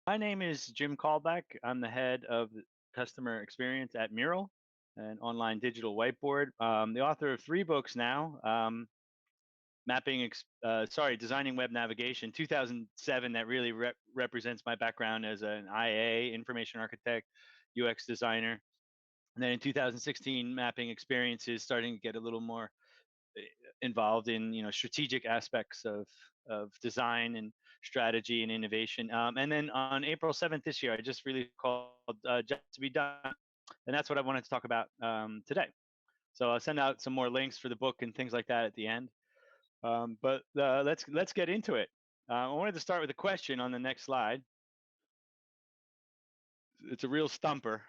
My name is Jim Kalbach. I'm the head of customer experience at MURAL, an online digital whiteboard. The author of three books now. Designing web navigation. 2007. That really represents my background as an IA, information architect, UX designer. And then in 2016, mapping experiences, starting to get a little more uh, involved in strategic aspects of design and strategy and innovation. And then on April 7th this year, I just released called Jobs to Be Done, and that's what I wanted to talk about today. So I'll send out some more links for the book and things like that at the end. But let's get into it. I wanted to start with a question on the next slide. It's a real stumper.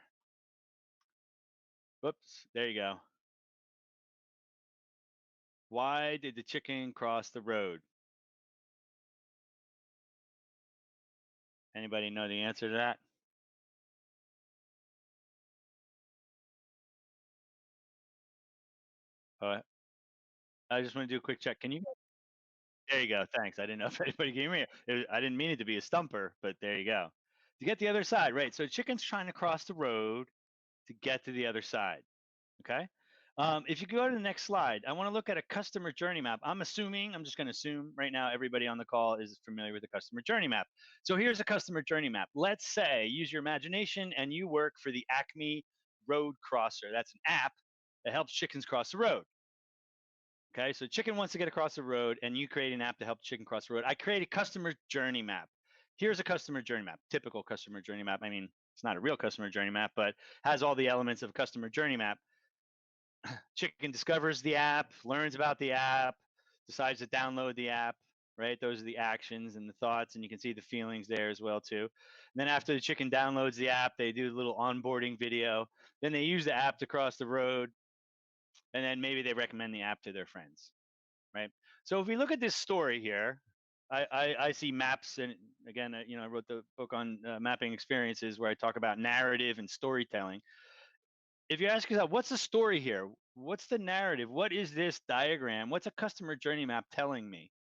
Whoops, there you go. Why did the chicken cross the road? Anybody know the answer to that? Uh, I just want to do a quick check. Can you? There you go. Thanks. I didn't know if anybody gave me I didn't mean it to be a stumper, but there you go. To get the other side, right? So chicken's trying to cross the road to get to the other side. Okay. If you go to the next slide, I want to look at a customer journey map. I'm just going to assume right now everybody on the call is familiar with the customer journey map. So here's a customer journey map. Let's say, use your imagination, and you work for the Acme Road Crosser. That's an app that helps chickens cross the road. Okay, so chicken wants to get across the road, and you create an app to help chicken cross the road. I create a customer journey map. Here's a customer journey map, typical customer journey map. I mean, it's not a real customer journey map, but has all the elements of a customer journey map. Chicken discovers the app, learns about the app, decides to download the app, right? Those are the actions and the thoughts, and you can see the feelings there as well too. And then after the chicken downloads the app, they do a little onboarding video. Then they use the app to cross the road, and then maybe they recommend the app to their friends, right? So if we look at this story here, I see maps, and again, I wrote the book on mapping experiences where I talk about narrative and storytelling. If you ask yourself, what's the story here? What's the narrative? What is this diagram? What's a customer journey map telling me?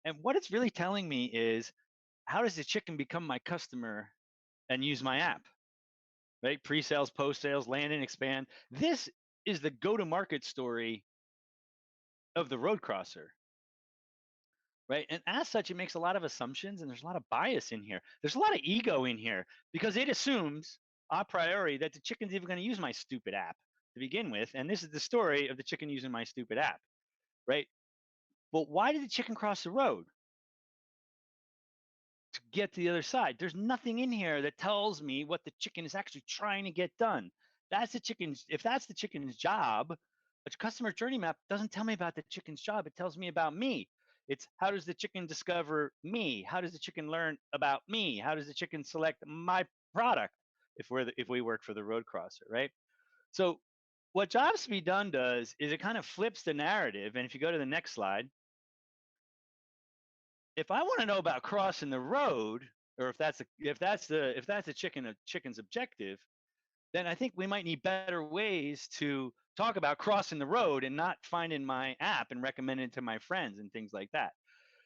And what it's really telling me is, how does the chicken become my customer and use my app, right? Pre-sales, post-sales, land and expand. This is the go-to-market story of the road crosser, right? And as such, it makes a lot of assumptions, and there's a lot of bias in here. There's a lot of ego in here because it assumes a priori that the chicken's even going to use my stupid app to begin with. And this is the story of the chicken using my stupid app, right? But why did the chicken cross the road to get to the other side? There's nothing in here that tells me what the chicken is actually trying to get done. If that's the chicken's job, a customer journey map doesn't tell me about the chicken's job. It tells me about me. It's, how does the chicken discover me? How does the chicken learn about me? How does the chicken select my product if we work for the road crosser, right? So what Jobs to Be Done does is it kind of flips the narrative. And if you go to the next slide, if I want to know about crossing the road, or if that's the chicken's objective, then I think we might need better ways to talk about crossing the road and not finding my app and recommending it to my friends and things like that.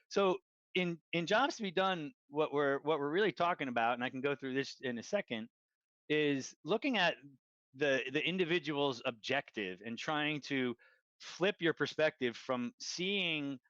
So in Jobs to Be Done, what we're really talking about, and I can go through this in a second, is looking at the individual's objective and trying to flip your perspective from seeing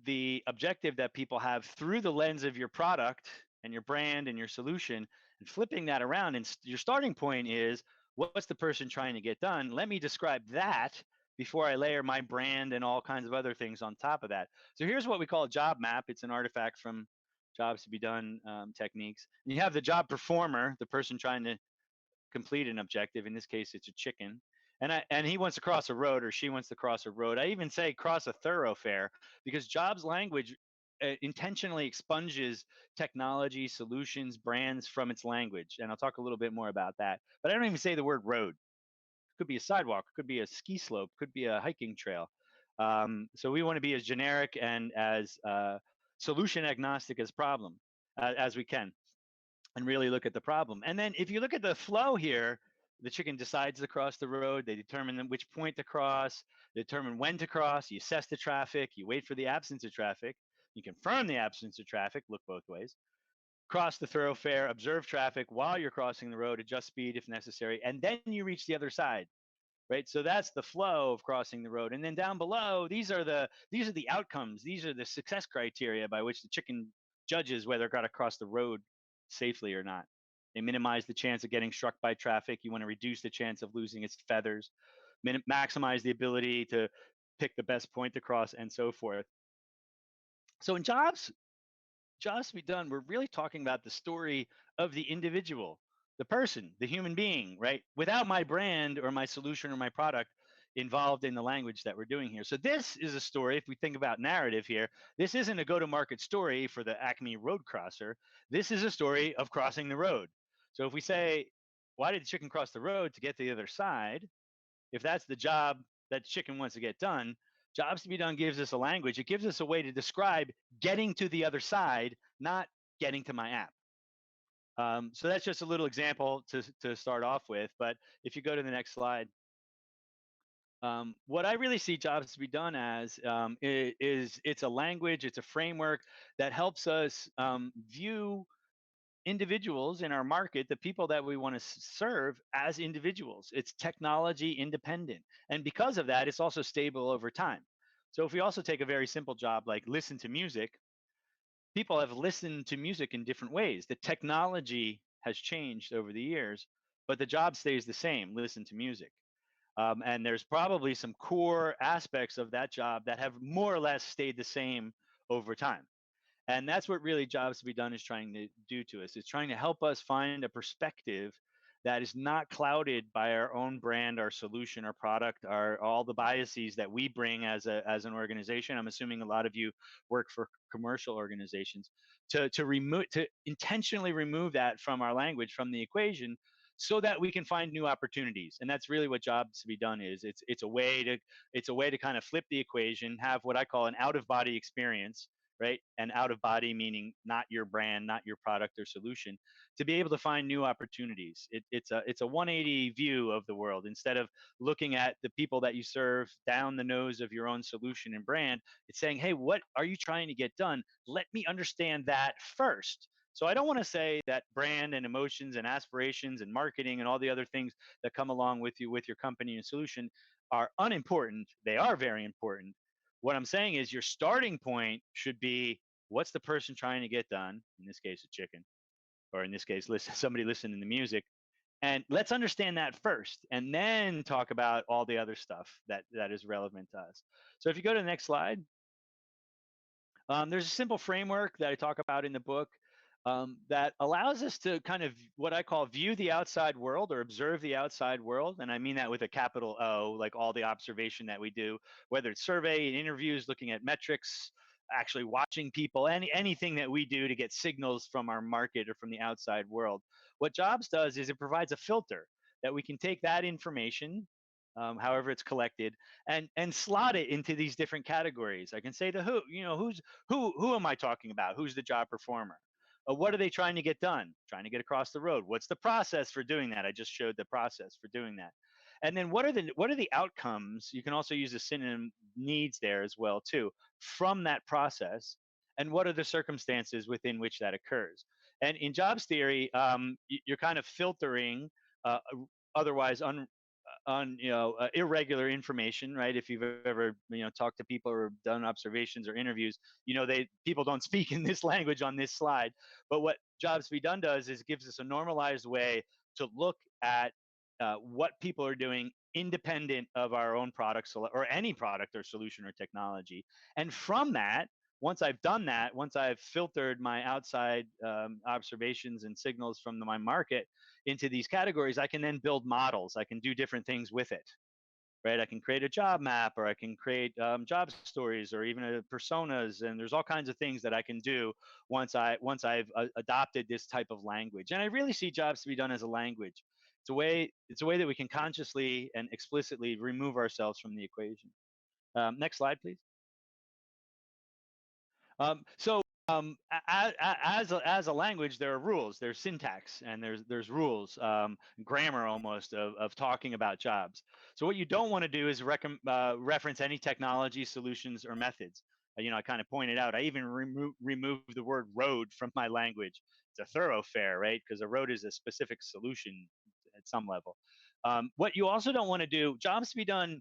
the objective that people have through the lens of your product and your brand and your solution, and flipping that around. And your starting point is, what's the person trying to get done? Let me describe that before I layer my brand and all kinds of other things on top of that. So here's what we call a job map. It's an artifact from Jobs to Be Done techniques. And you have the job performer, the person trying to complete an objective. In this case, it's a chicken. And he wants to cross a road, or she wants to cross a road. I even say cross a thoroughfare, because Jobs language intentionally expunges technology, solutions, brands from its language. And I'll talk a little bit more about that. But I don't even say the word road. It could be a sidewalk, it could be a ski slope, could be a hiking trail. So we want to be as generic and as solution agnostic as we can, and really look at the problem. And then if you look at the flow here, the chicken decides to cross the road. They determine which point to cross, determine when to cross. You assess the traffic. You wait for the absence of traffic. You confirm the absence of traffic. Look both ways. cross the thoroughfare, observe traffic while you're crossing the road, adjust speed if necessary, and then you reach the other side. Right, so that's the flow of crossing the road, and then down below, these are the outcomes. These are the success criteria by which the chicken judges whether it got across the road safely or not. They minimize the chance of getting struck by traffic. You want to reduce the chance of losing its feathers, maximize the ability to pick the best point to cross, and so forth. So in jobs to be done, we're really talking about the story of the individual, the person, the human being, right? Without my brand or my solution or my product involved in the language that we're doing here. So this is a story, if we think about narrative here, this isn't a go-to-market story for the Acme road crosser. This is a story of crossing the road. So if we say, why did the chicken cross the road to get to the other side? If that's the job that chicken wants to get done, jobs to be done gives us a language. It gives us a way to describe getting to the other side, not getting to my app. So that's just a little example to start off with. But if you go to the next slide, what I really see jobs to be done as is it's a language, it's a framework that helps us view individuals in our market, the people that we want to serve as individuals. It's technology independent. And because of that, it's also stable over time. So if we also take a very simple job like listen to music, people have listened to music in different ways. The technology has changed over the years, but the job stays the same, listen to music. And there's probably some core aspects of that job that have more or less stayed the same over time. And that's what really jobs to be done is trying to do to us. It's trying to help us find a perspective that is not clouded by our own brand, our solution, our product, our all the biases that we bring as an organization. I'm assuming a lot of you work for commercial organizations to intentionally remove that from our language, from the equation, so that we can find new opportunities. And that's really what jobs to be done is. It's a way to kind of flip the equation, have what I call an out of body experience, right? And out of body meaning not your brand, not your product or solution, to be able to find new opportunities. It's a 180 view of the world. Instead of looking at the people that you serve down the nose of your own solution and brand, it's saying, hey, what are you trying to get done? Let me understand that first. So I don't want to say that brand and emotions and aspirations and marketing and all the other things that come along with you with your company and solution are unimportant. They are very important. What I'm saying is your starting point should be what's the person trying to get done? In this case, a chicken, or in this case, listen, somebody listening to music. And let's understand that first, and then talk about all the other stuff that is relevant to us. So if you go to the next slide, there's a simple framework that I talk about in the book that allows us to kind of what I call view the outside world or observe the outside world. And I mean that with a capital O, like all the observation that we do, whether it's survey and interviews, looking at metrics, actually watching people, anything that we do to get signals from our market or from the outside world. What Jobs does is it provides a filter that we can take that information, however it's collected, and slot it into these different categories. I can say the who, who am I talking about? Who's the job performer? What are they trying to get done? Trying to get across the road. What's the process for doing that? I just showed the process for doing that. And then what are the outcomes? You can also use the synonym needs there as well too from that process. And what are the circumstances within which that occurs? And in jobs theory, you're kind of filtering otherwise on irregular information, right? If you've ever talked to people or done observations or interviews, they people don't speak in this language on this slide. But what jobs to be done does is it gives us a normalized way to look at what people are doing independent of our own products or any product or solution or technology. And from that, once I've done that, once I've filtered my outside observations and signals from my market into these categories, I can then build models. I can do different things with it, right? I can create a job map, or I can create job stories, or even personas. And there's all kinds of things that I can do once I've adopted this type of language. And I really see jobs to be done as a language. It's a way that we can consciously and explicitly remove ourselves from the equation. Next slide, please. So as a language, there are rules. There's syntax and there's rules, grammar almost of talking about jobs. So what you don't want to do is reference any technology, solutions, or methods. I kind of pointed out. I even removed the word road from my language. it's a thoroughfare, right? Because a road is a specific solution at some level. What you also don't want to do, jobs to be done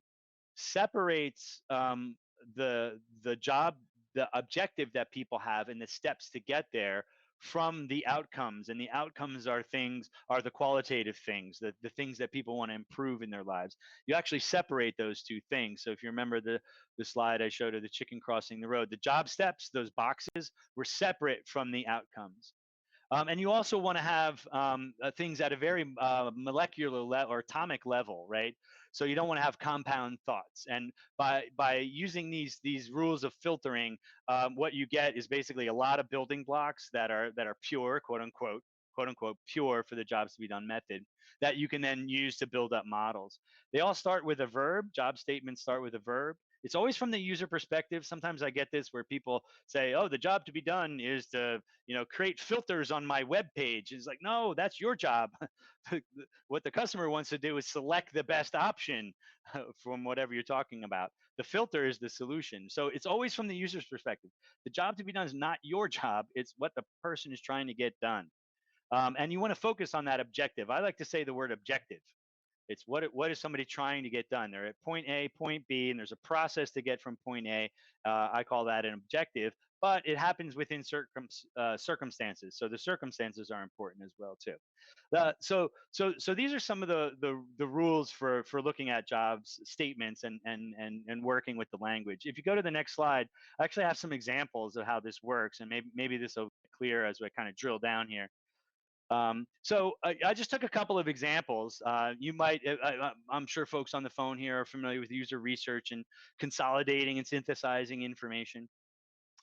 separates the job, the objective that people have, and the steps to get there from the outcomes. And the outcomes are the qualitative things, the things that people want to improve in their lives. You actually separate those two things. So if you remember the slide I showed of the chicken crossing the road, the job steps, those boxes, were separate from the outcomes. And you also want to have things at a very molecular or atomic level, right? So you don't want to have compound thoughts. And by using these rules of filtering, what you get is basically a lot of building blocks that are pure, quote unquote pure for the jobs to be done method, that you can then use to build up models. They all start with a verb. Job statements start with a verb. It's always from the user perspective. Sometimes I get this where people say, "Oh, the job to be done is to create filters on my web page." It's like, no, that's your job. What the customer wants to do is select the best option from whatever you're talking about. The filter is the solution. So it's always from the user's perspective. The job to be done is not your job. It's what the person is trying to get done. And you want to focus on that objective. I like to say the word objective. It's what is somebody trying to get done? They're at point A, point B, and there's a process to get from point A. I call that an objective, but it happens within circumstances. So the circumstances are important as well too. So these are some of the rules for looking at jobs statements and working with the language. If you go to the next slide, I actually have some examples of how this works, and maybe this will be clear as we kind of drill down here. So I just took a couple of examples. You might, I'm sure folks on the phone here are familiar with user research and consolidating and synthesizing information.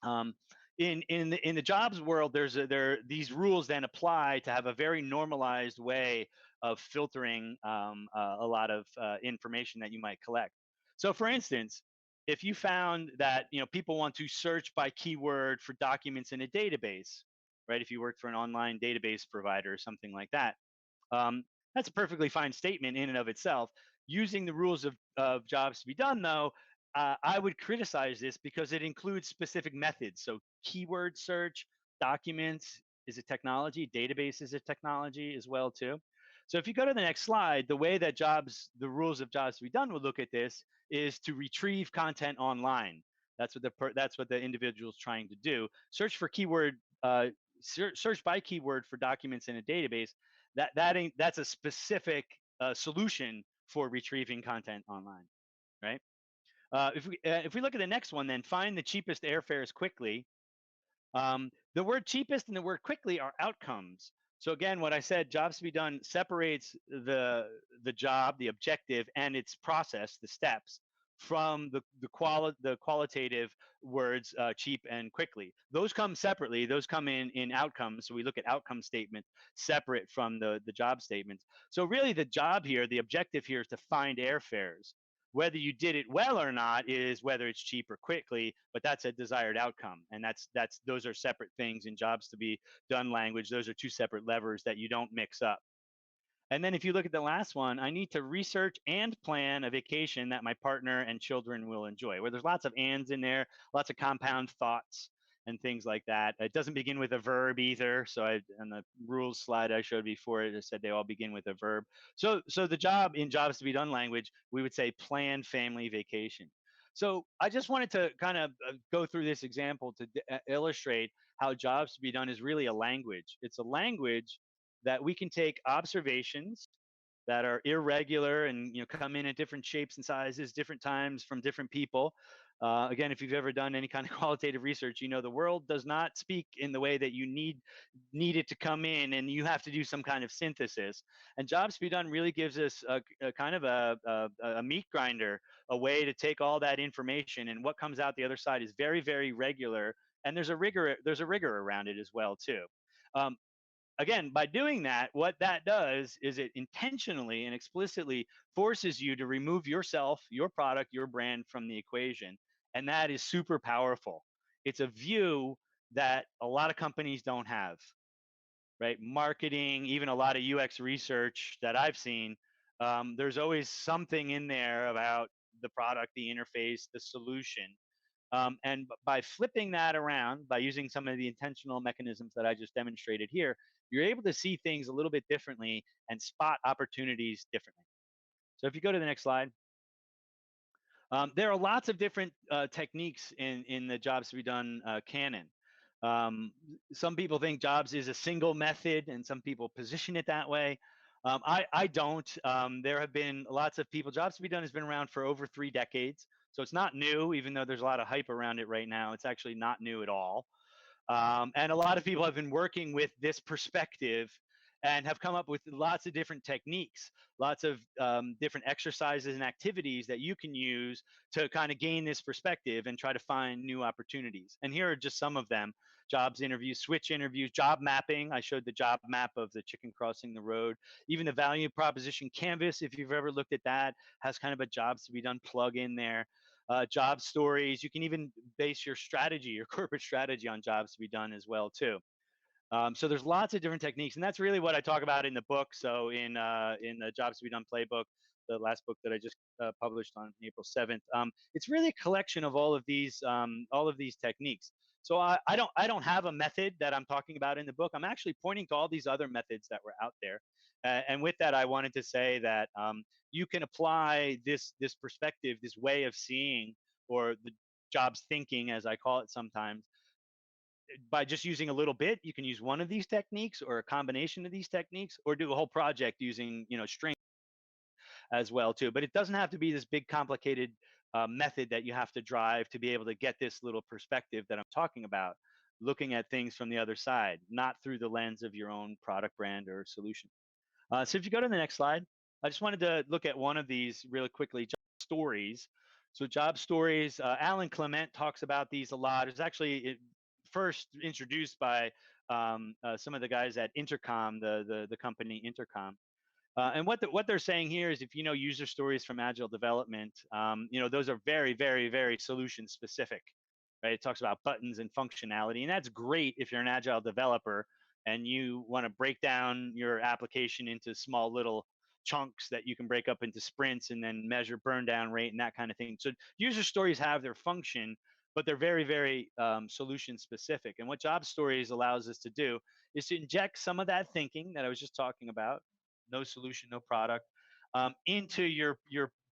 Um, in the jobs world, there these rules then apply to have a very normalized way of filtering a lot of information that you might collect. So, for instance, if you found that people want to search by keyword for documents in a database, right? If you work for an online database provider or something like that, um, that's a perfectly fine statement in and of itself. Using the rules of jobs to be done, though, I would criticize this because it includes specific methods. So, keyword search, documents is a technology, database is a technology as well too. So, if you go to the next slide, the way that the rules of jobs to be done would look at this is to retrieve content online. That's what the individual is trying to do. Search for keyword. Search by keyword for documents in a database. That's a specific solution for retrieving content online, right? If we look at the next one, then find the cheapest airfares quickly. The word cheapest and the word quickly are outcomes. So again, what I said, jobs to be done separates the job, the objective, and its process, the steps, from the qualitative words cheap and quickly. Those come separately. Those come in outcomes. So we look at outcome statements separate from the job statements. So really, the job here, the objective here, is to find airfares. Whether you did it well or not is whether it's cheap or quickly, but that's a desired outcome. And those are separate things in jobs to be done language. Those are two separate levers that you don't mix up. And then if you look at the last one, I need to research and plan a vacation that my partner and children will enjoy, where there's lots of ands in there, lots of compound thoughts and things like that. It doesn't begin with a verb either. So on the rules slide I showed before, it said they all begin with a verb. So the job in jobs to be done language, we would say plan family vacation. So I just wanted to kind of go through this example to illustrate how jobs to be done is really a language. It's a language that we can take observations that are irregular and come in at different shapes and sizes, different times from different people. Again, if you've ever done any kind of qualitative research, the world does not speak in the way that you need it to come in, and you have to do some kind of synthesis. And jobs to be done really gives us a kind of a meat grinder, a way to take all that information, and what comes out the other side is very, very regular. And there's a rigor around it as well too. Um, Again, by doing that, what that does is it intentionally and explicitly forces you to remove yourself, your product, your brand from the equation. And that is super powerful. It's a view that a lot of companies don't have, right? Marketing, even a lot of UX research that I've seen, there's always something in there about the product, the interface, the solution. And by flipping that around, by using some of the intentional mechanisms that I just demonstrated here, you're able to see things a little bit differently and spot opportunities differently. So if you go to the next slide, there are lots of different techniques in the jobs to be done canon. Um, some people think jobs is a single method, and some people position it that way. I don't. There have been lots of people. Jobs to be done has been around for over 3 decades, so it's not new. Even though there's a lot of hype around it right now, it's actually not new at all. And a lot of people have been working with this perspective and have come up with lots of different techniques, lots of different exercises and activities that you can use to kind of gain this perspective and try to find new opportunities. And here are just some of them: jobs interviews, switch interviews, job mapping. I showed the job map of the chicken crossing the road. Even the value proposition canvas, if you've ever looked at that, has kind of a jobs to be done plug in there. Job stories. You can even base your strategy, your corporate strategy, on jobs to be done as well too. So there's lots of different techniques, and that's really what I talk about in the book. So in the Jobs to Be Done playbook, the last book that I just published on April 7th, it's really a collection of all of these techniques. So I don't have a method that I'm talking about in the book. I'm actually pointing to all these other methods that were out there, and with that, I wanted to say that you can apply this perspective, this way of seeing, or the jobs thinking, as I call it sometimes, by just using a little bit. You can use one of these techniques or a combination of these techniques, or do a whole project using string as well too. But it doesn't have to be this big complicated method that you have to drive to be able to get this little perspective that I'm talking about, looking at things from the other side, not through the lens of your own product, brand, or solution. So if you go to the next slide, I just wanted to look at one of these really quickly: job stories. So job stories, Alan Clement talks about these a lot. It was actually first introduced by some of the guys at Intercom, the company Intercom. And what they're saying here is, if you know user stories from agile development, those are very, very, very solution specific, right? It talks about buttons and functionality, and that's great if you're an agile developer and you want to break down your application into small little chunks that you can break up into sprints and then measure burn down rate and that kind of thing. So user stories have their function, but they're very, very solution specific. And what job stories allows us to do is to inject some of that thinking that I was just talking about, no solution, no product, into your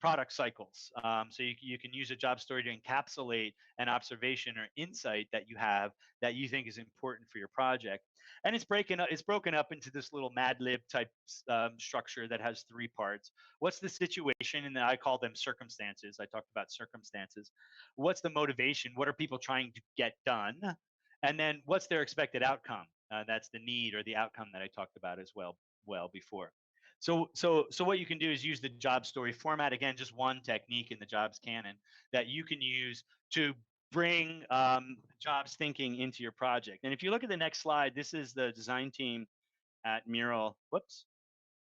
product cycles. So you can use a job story to encapsulate an observation or insight that you have that you think is important for your project. And it's broken up into this little Mad Lib type structure that has three parts. What's the situation? And I call them circumstances. I talked about circumstances. What's the motivation? What are people trying to get done? And then what's their expected outcome? That's the need or the outcome that I talked about as well before. So what you can do is use the job story format. Again, just one technique in the jobs canon that you can use to bring jobs thinking into your project. And if you look at the next slide, this is the design team at MURAL. Whoops.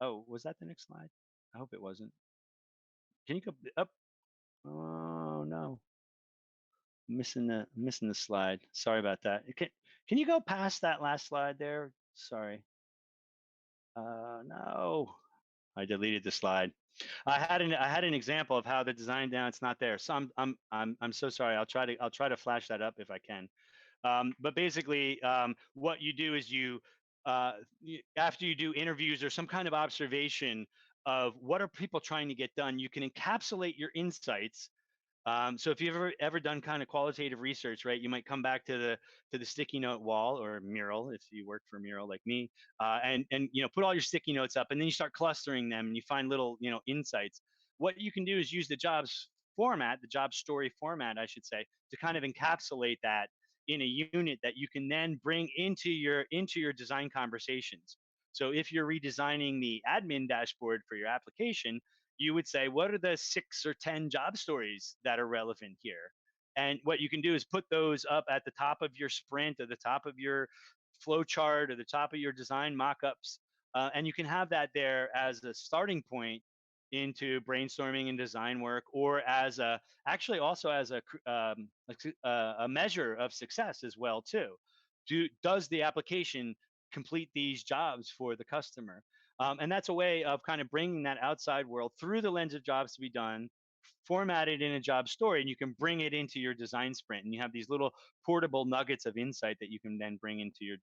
Oh, was that the next slide? I hope it wasn't. Can you go up? Oh no, missing the slide. Sorry about that. Can you go past that last slide there? Sorry. No. I deleted the slide. I had an example of how the design down, it's not there. So I'm so sorry. I'll try to flash that up if I can. But basically, what you do is after you do interviews or some kind of observation of what are people trying to get done, you can encapsulate your insights. So if you've ever done kind of qualitative research, right, you might come back to the sticky note wall, or mural if you work for mural like me, and put all your sticky notes up, and then you start clustering them, and you find little insights. What you can do is use the jobs format, the job story format, I should say, to kind of encapsulate that in a unit that you can then bring into your design conversations. So if you're redesigning the admin dashboard for your application, you would say, what are the 6 or 10 job stories that are relevant here? And what you can do is put those up at the top of your sprint, or the top of your flow chart, or the top of your design mockups. And you can have that there as a starting point into brainstorming and design work, or as actually also as a measure of success as well too. Does the application complete these jobs for the customer? And that's a way of kind of bringing that outside world through the lens of jobs to be done, format it in a job story, and you can bring it into your design sprint, and you have these little portable nuggets of insight that you can then bring into your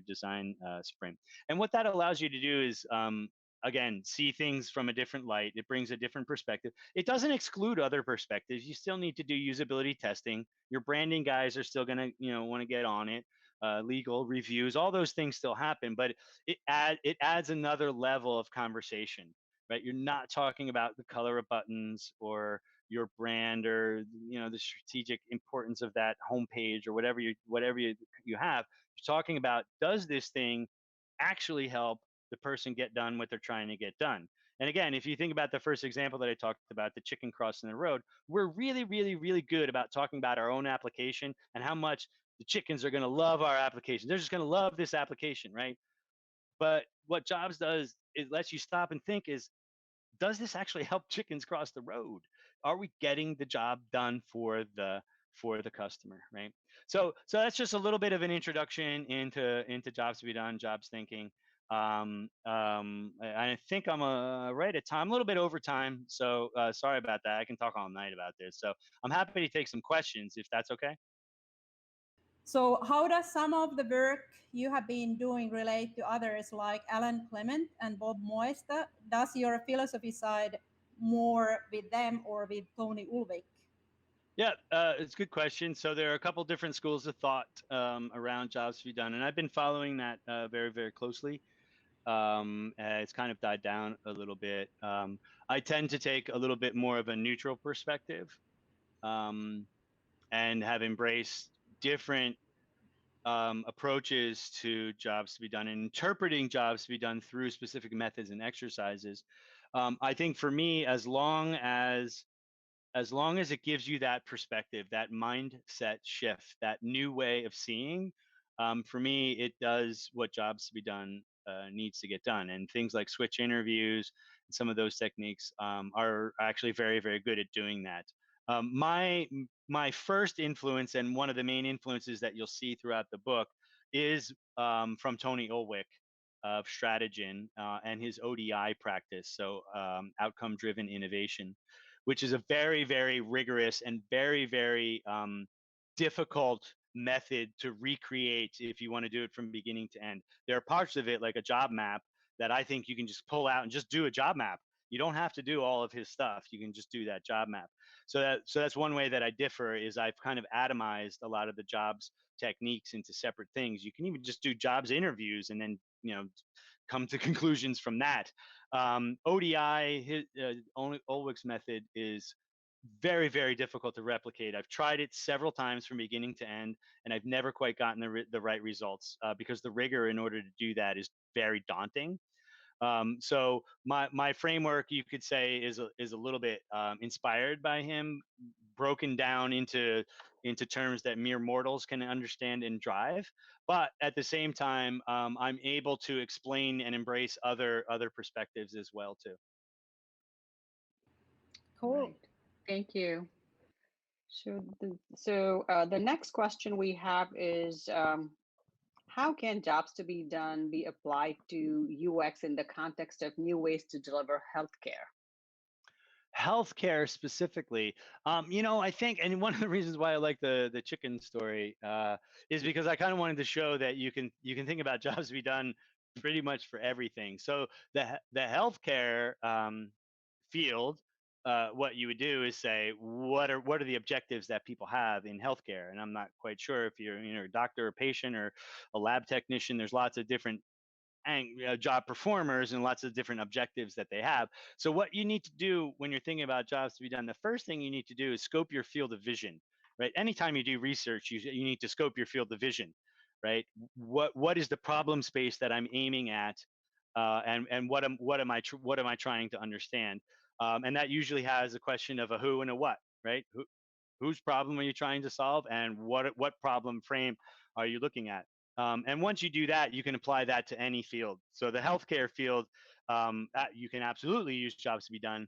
design sprint. And what that allows you to do is, again, see things from a different light. It brings a different perspective. It doesn't exclude other perspectives. You still need to do usability testing. Your branding guys are still going to, want to get on it. Legal reviews, all those things still happen, but it adds another level of conversation, right? You're not talking about the color of buttons or your brand, or the strategic importance of that homepage, or whatever you have. You're talking about, does this thing actually help the person get done what they're trying to get done? And again, if you think about the first example that I talked about, the chicken crossing the road, we're really, really, really good about talking about our own application and how much the chickens are going to love our application. They're just going to love this application, right? But what Jobs does, it lets you stop and think, is, does this actually help chickens cross the road? Are we getting the job done for the customer, right? So that's just a little bit of an introduction into jobs to be done, jobs thinking. I think I'm right at time, a little bit over time. So sorry about that. I can talk all night about this. So I'm happy to take some questions if that's okay. So, how does some of the work you have been doing relate to others like Alan Clement and Bob Moesta? Does your philosophy side more with them or with Tony Ulvik? Yeah, it's a good question. So there are a couple different schools of thought around jobs to be done, and I've been following that very, very closely. It's kind of died down a little bit. I tend to take a little bit more of a neutral perspective, um, and have embraced different approaches to jobs to be done, and interpreting jobs to be done through specific methods and exercises. I think for me, as long as it gives you that perspective, that mindset shift, that new way of seeing, for me, it does what jobs to be done needs to get done. And things like switch interviews and some of those techniques are actually very, very good at doing that. My first influence, and one of the main influences that you'll see throughout the book, is from Tony Ulwick of Stratogen and his ODI practice, so outcome driven innovation, which is a very, very rigorous and very, very difficult method to recreate if you want to do it from beginning to end. There are parts of it, like a job map, that I think you can just pull out and just do a job map. You don't have to do all of his stuff. You can just do that job map. So that's one way that I differ, is I've kind of atomized a lot of the jobs techniques into separate things. You can even just do jobs interviews and then come to conclusions from that. ODI, Ulwick's method, is very, very difficult to replicate. I've tried it several times from beginning to end, and I've never quite gotten the right results because the rigor in order to do that is very daunting. So my framework, you could say, is a little bit inspired by him, broken down into terms that mere mortals can understand and drive. But at the same time, I'm able to explain and embrace other perspectives as well too. Cool. Right. Thank you. So the next question we have is, how can jobs to be done be applied to UX in the context of new ways to deliver healthcare? Healthcare specifically, I think, and one of the reasons why I like the chicken story is because I kind of wanted to show that you can think about jobs to be done pretty much for everything. So the healthcare field, what you would do is say, what are the objectives that people have in healthcare? And I'm not quite sure if you're a doctor or patient or a lab technician. There's lots of different job performers and lots of different objectives that they have. So what you need to do when you're thinking about jobs to be done, the first thing you need to do is scope your field of vision, right? Anytime you do research, you need to scope your field of vision, right? What is the problem space that I'm aiming at, and what am I trying to understand? And that usually has a question of a who and a what, right? Whose problem are you trying to solve, and what problem frame are you looking at? And once you do that, you can apply that to any field. So the healthcare field, you can absolutely use jobs to be done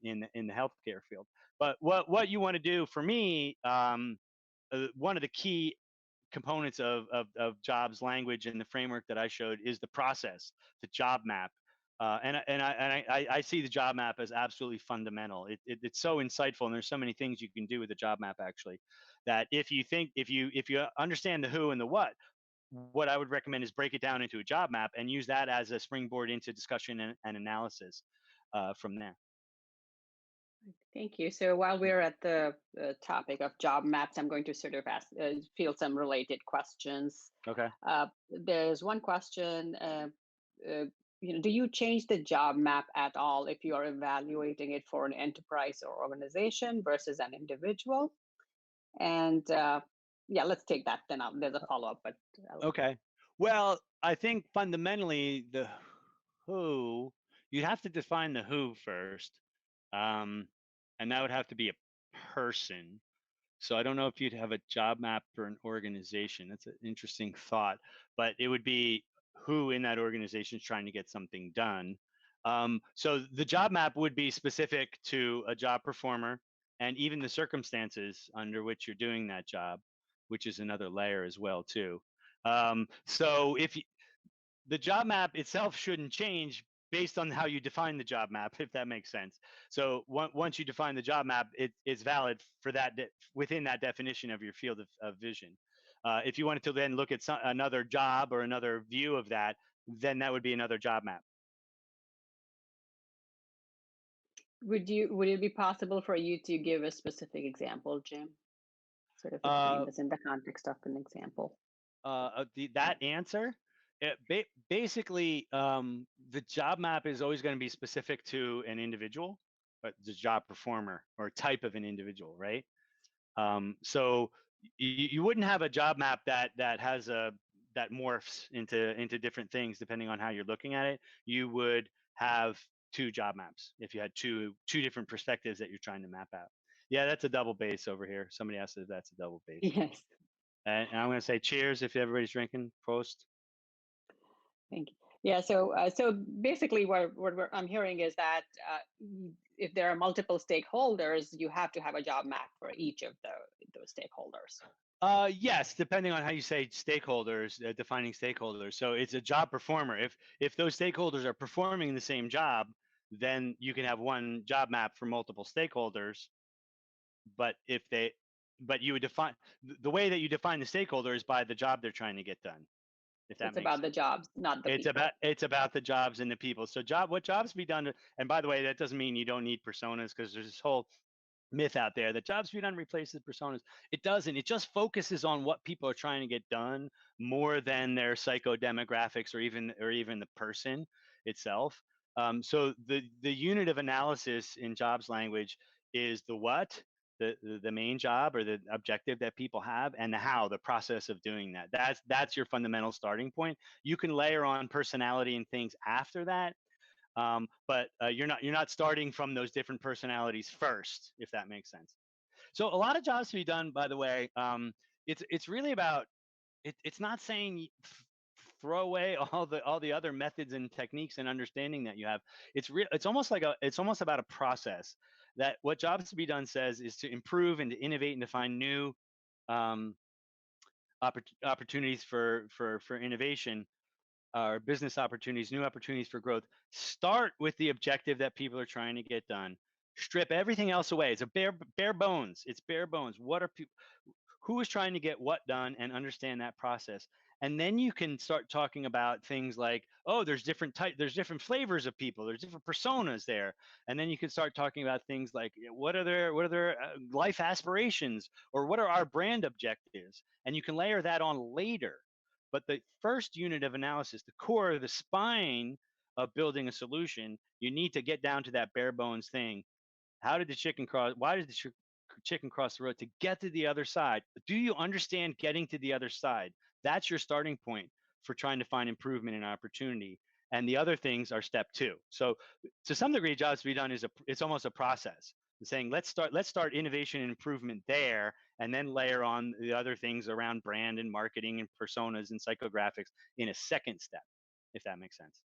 in the healthcare field. But what you want to do, for me, one of the key components of jobs language and the framework that I showed is the process, the job map. I see the job map as absolutely fundamental. It's so insightful, and there's so many things you can do with the job map actually. That if you understand the who and the what I would recommend is break it down into a job map and use that as a springboard into discussion and analysis from there. Thank you. So while we're at the topic of job maps, I'm going to sort of ask, field some related questions. Okay. There's one question. Do you change the job map at all if you are evaluating it for an enterprise or organization versus an individual? And yeah, let's take that. Then there's a follow-up. But okay. Well, I think fundamentally the who, you'd have to define the who first, and that would have to be a person. So I don't know if you'd have a job map for an organization. That's an interesting thought, but it would be who in that organization is trying to get something done. So the job map would be specific to a job performer and even the circumstances under which you're doing that job, which is another layer as well too. So if the job map itself shouldn't change based on how you define the job map, if that makes sense. So once you define the job map, it's valid for that within that definition of your field of vision. If you wanted to then look at another job or another view of that, then that would be another job map. would it be possible for you to give a specific example, Jim? Sort of frame this in the context of an example. That answer, basically, the job map is always going to be specific to an individual, but the job performer or type of an individual, right? So you wouldn't have a job map that has that morphs into different things depending on how you're looking at it. You would have two job maps if you had two different perspectives that you're trying to map out. Yeah, that's a double base over here. Somebody asked if that's a double base. Yes. And I'm going to say cheers if everybody's drinking. Prost. Thank you. Yeah. So basically, what I'm hearing is that if there are multiple stakeholders, you have to have a job map for each of those stakeholders. Yes, depending on how you say stakeholders, defining stakeholders. So it's a job performer. If those stakeholders are performing the same job, then you can have one job map for multiple stakeholders. But you would define the way that you define the stakeholder is by the job they're trying to get done. If that it's makes about sense. the jobs, not the it's people. it's about the jobs and the people. So what jobs be done and by the way, that doesn't mean you don't need personas, because there's this whole myth out there that jobs be done replaces personas. It doesn't. It just focuses on what people are trying to get done more than their psychodemographics or even the person itself. So the unit of analysis in jobs language is the what, the main job or the objective that people have, and the how, the process of doing that. That's your fundamental starting point. You can layer on personality and things after that, but you're not starting from those different personalities first, if that makes sense. So a lot of jobs to be done, by the way. It's really about it's not saying throw away all the other methods and techniques and understanding that you have. It's almost about a process. That what jobs to be done says is to improve and to innovate and to find new um, opportunities for innovation, or business opportunities, new opportunities for growth. Start with the objective that people are trying to get done. Strip everything else away. It's a bare bones. It's bare bones. What are people? Who is trying to get what done, and understand that process. And then you can start talking about things like, oh, there's different flavors of people, there's different personas there. And then you can start talking about things like, what are their life aspirations, or what are our brand objectives, and you can layer that on later. But the first unit of analysis, the core, the spine of building a solution, you need to get down to that bare bones thing. How did the chicken cross? Why did the chicken cross the road to get to the other side? Do you understand getting to the other side? That's your starting point for trying to find improvement and opportunity. And the other things are step two. So to some degree, jobs to be done it's almost a process. It's saying let's start innovation and improvement there, and then layer on the other things around brand and marketing and personas and psychographics in a second step, if that makes sense.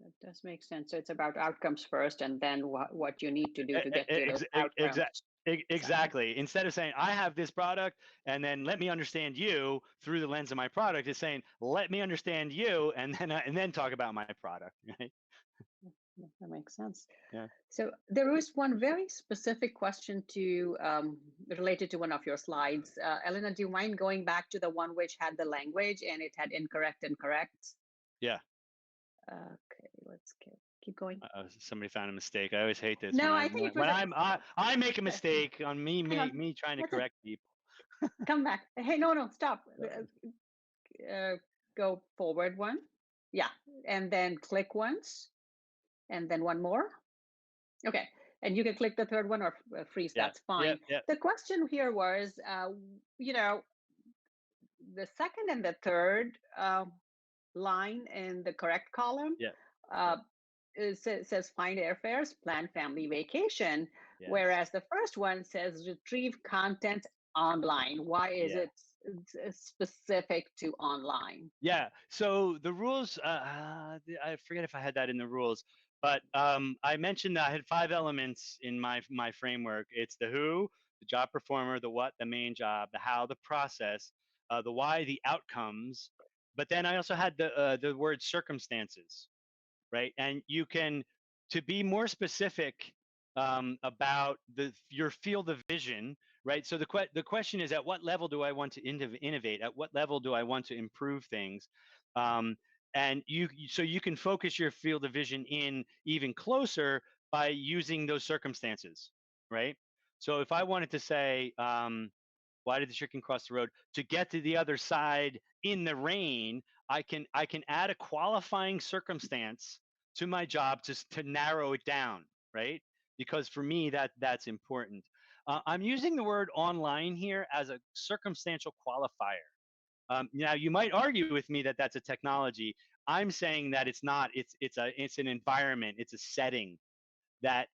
That does make sense. So it's about outcomes first, and then what you need to do to get to those outcomes. Exactly. Instead of saying, I have this product, and then let me understand you through the lens of my product, is saying, let me understand you, and then talk about my product. Right? That makes sense. Yeah. So there was one very specific question to related to one of your slides. Elena, do you mind going back to the one which had the language and it had incorrect and correct? Yeah. Okay, let's keep going. Somebody found a mistake. I always hate this No, I think it was. I make a mistake on Hang on. me trying to That's it. correct people. Come back. Hey, no, stop. Go forward one. Yeah, and then click once, and then one more. Okay, and you can click the third one or freeze. Yeah. That's fine. Yeah. The question here was, you know, the second and the third line in the correct column. Yeah. It says find airfares, plan family vacation, Yes. whereas the first one says retrieve content online. Why is Yeah. it specific to online? Yeah. So the rules, I forget if I had that in the rules, but I mentioned that I had 5 elements in my framework. It's the who, the job performer, the what, the main job, the how, the process, the why, the outcomes. But then I also had the word circumstances, right? And you can, to be more specific about your field of vision, right? So the question is, at what level do I want to innovate? At what level do I want to improve things? Um, and so you can focus your field of vision in even closer by using those circumstances, right? So if I wanted to say, why did the chicken cross the road? To get to the other side in the rain, I can add a qualifying circumstance to my job to narrow it down, right? Because for me that's important. I'm using the word online here as a circumstantial qualifier. Now you might argue with me that that's a technology. I'm saying that it's not. It's an environment. It's a setting that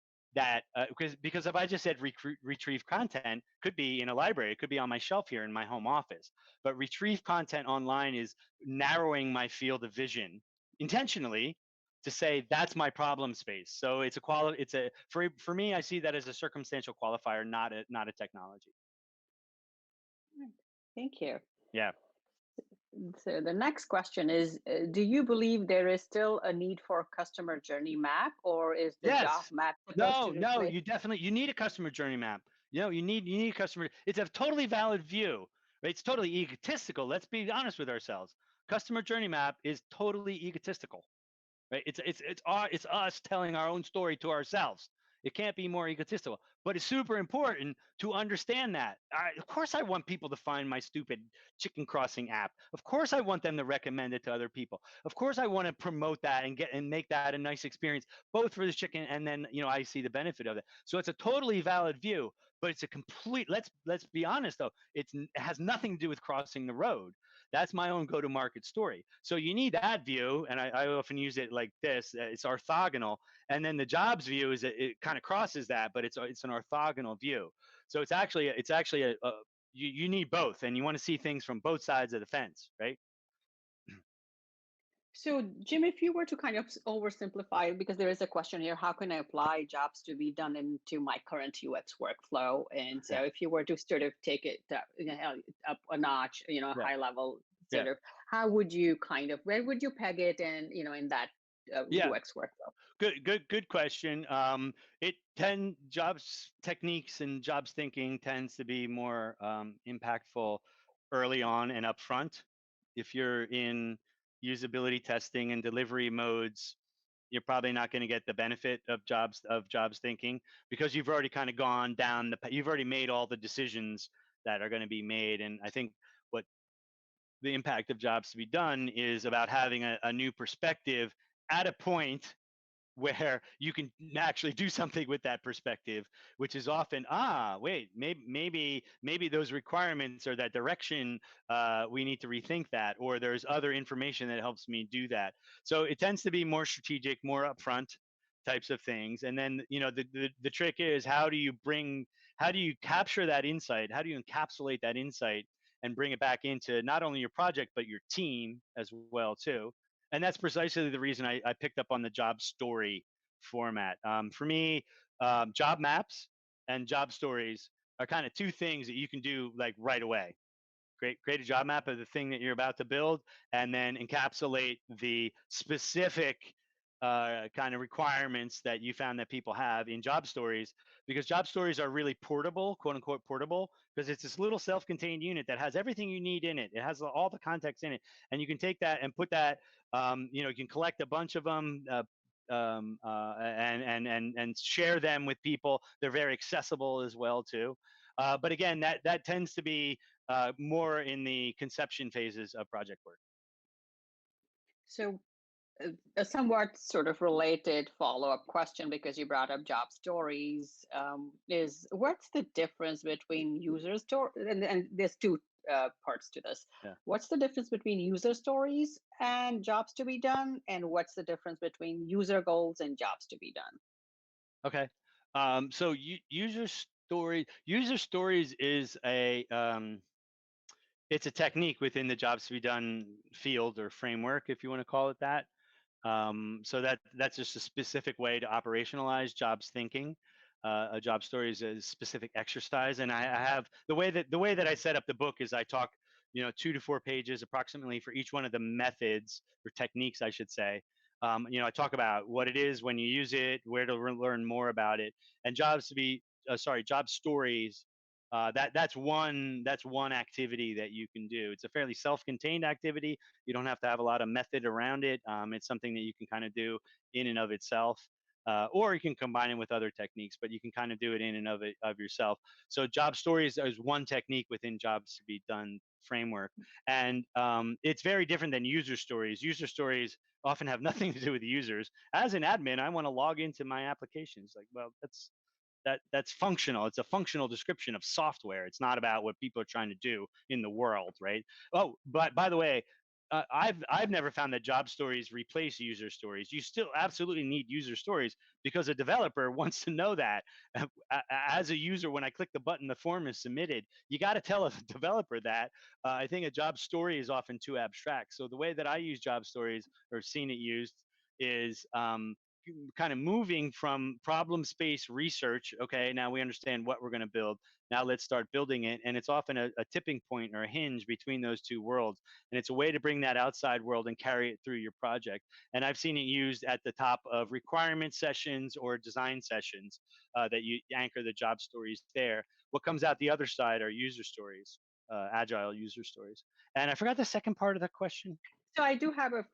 because if I just said retrieve content, could be in a library, it could be on my shelf here in my home office. But retrieve content online is narrowing my field of vision intentionally to say that's my problem space. So it's a for me, I see that as a circumstantial qualifier, not a technology. Right. Thank you. Yeah. So the next question is, do you believe there is still a need for a customer journey map, or is the job Yes. map supposed No, to no, replace? you need a customer journey map. You need a customer. It's a totally valid view, right? It's totally egotistical. Let's be honest with ourselves. Customer journey map is totally egotistical, right? It's us telling our own story to ourselves. It can't be more egotistical, but it's super important to understand that. Of course, I want people to find my stupid chicken crossing app. Of course, I want them to recommend it to other people. Of course, I want to promote that and make that a nice experience, both for the chicken and then I see the benefit of it. So it's a totally valid view, but it's a complete. Let's be honest though. It has nothing to do with crossing the road. That's my own go-to-market story. So you need that view, and I often use it like this: it's orthogonal, and then the jobs view is it kind of crosses that, but it's an orthogonal view. So it's actually you need both, and you want to see things from both sides of the fence, right? So, Jim, if you were to kind of oversimplify it, because there is a question here, how can I apply jobs to be done into my current UX workflow? And so, Yeah, if you were to sort of take it up a notch, yeah, high level, yeah, sort of, how would you where would you peg it in, in that yeah. UX workflow? Good question. Jobs techniques and jobs thinking tends to be more impactful early on and upfront. If you're in usability testing and delivery modes, you're probably not going to get the benefit of jobs thinking because you've already kind of gone down you've already made all the decisions that are going to be made. And I think what the impact of jobs to be done is about having a new perspective at a point where you can actually do something with that perspective, which is often, wait, maybe those requirements or that direction, we need to rethink that, or there's other information that helps me do that. So it tends to be more strategic, more upfront types of things. And then, the trick is how do you capture that insight? How do you encapsulate that insight and bring it back into not only your project, but your team as well too? And that's precisely the reason I picked up on the job story format. For me, job maps and job stories are kind of two things that you can do like right away. Create a job map of the thing that you're about to build, and then encapsulate the specific kind of requirements that you found that people have in job stories, because job stories are really portable, quote unquote portable, because it's this little self-contained unit that has everything you need in it. It has all the context in it, and you can take that and put that, you can collect a bunch of them. And share them with people. They're very accessible as well too. But again, that tends to be more in the conception phases of project work. So a somewhat sort of related follow-up question, because you brought up job stories, is what's the difference between user story, and there's two parts to this. Yeah. What's the difference between user stories and jobs to be done, and what's the difference between user goals and jobs to be done? Okay. So user stories is it's a technique within the jobs to be done field or framework, if you want to call it that. So that's just a specific way to operationalize jobs thinking. A job story is a specific exercise, and I have the way that I set up the book is I talk 2 to 4 pages approximately for each one of the methods or techniques, I should say. I talk about what it is, when you use it, where to learn more about it, and job stories. That's one activity that you can do. It's a fairly self-contained activity. You don't have to have a lot of method around it. It's something that you can kind of do in and of itself, or you can combine it with other techniques. But you can kind of do it in and of yourself. So job stories is one technique within jobs to be done framework, and it's very different than user stories. User stories often have nothing to do with the users. As an admin, I want to log into my applications. Like, well, that's functional. It's a functional description of software. It's not about what people are trying to do in the world, right? Oh, but by the way, I've never found that job stories replace user stories. You still absolutely need user stories, because a developer wants to know that. As a user, when I click the button, the form is submitted. You got to tell a developer that. I think a job story is often too abstract. So the way that I use job stories, or seen it used, is kind of moving from problem space research. Okay, now we understand what we're going to build. Now let's start building it. And it's often a tipping point or a hinge between those two worlds. And it's a way to bring that outside world and carry it through your project. And I've seen it used at the top of requirement sessions or design sessions, that you anchor the job stories there. What comes out the other side are user stories, agile user stories. And I forgot the second part of the question. So I do have a